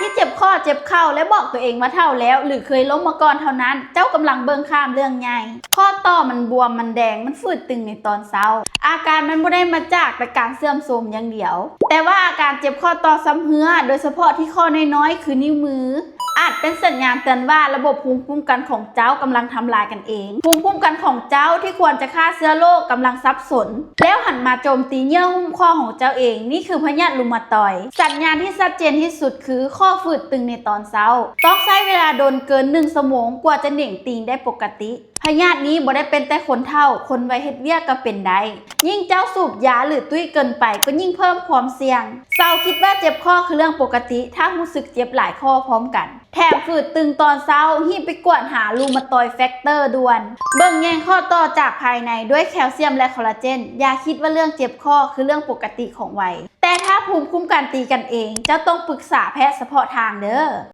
ที่เจ็บข้อเจ็บเข่าและบอกตัวเองว่าเท่าแล้วหรือเคยล้มมาก่อนเท่านั้นเจ้ากำลังเบิ่งข้ามเรื่องใหญ่ข้อต่อมันบวมมันแดงมันฝืดตึงในตอนเช้าอาการมันไม่ได้มาจากแต่การเสื่อมโทรมอย่างเดียวแต่ว่าอาการเจ็บข้อต่อซ้ำเหือโดยเฉพาะที่ข้อน้อยๆคือนิ้วมืออาจเป็นสัญญาณเตือนว่าระบบภูมิคุ้มกันของเจ้ากำลังทำลายกันเองภูมิคุ้มกันของเจ้าที่ควรจะฆ่าเชื้อโรคกำลังสับสนแล้วหันมาโจมตีเยื่อหุ้มข้อของเจ้าเองนี่คือพยาธิรุมาตอยด์สัญญาณที่ชัดเจนที่สุดคือข้อฝืดตึงในตอนเช้าต้องใช้เวลาโดนเกิน1 ชั่วโมงกว่าจะเหน่งตีงได้ปกติพยาธินี้บ่ได้เป็นแต่คนเฒ่าคนวัยเฮ็ดเวียกก็เป็นได้ยิ่งเจ้าสูบยาหรือตุ้ยเกินไปก็ยิ่งเพิ่มความเสี่ยงเศร้าคิดว่าเจ็บข้อคือเรื่องปกติถ้ารู้สึกเจ็บหลายข้อพร้อมกันแถมฝืดตึงตอนเช้ารีบไปกวดหารูมาตอยด์แฟกเตอร์ด่วนเบิ่งแยงข้อต่อจากภายในด้วยแคลเซียมและคอลลาเจนอย่าคิดว่าเรื่องเจ็บข้อคือเรื่องปกติของวัยแต่ถ้าภูมิคุ้มกันตีกันเองเจ้าต้องปรึกษาแพทย์เฉพาะทางเด้อ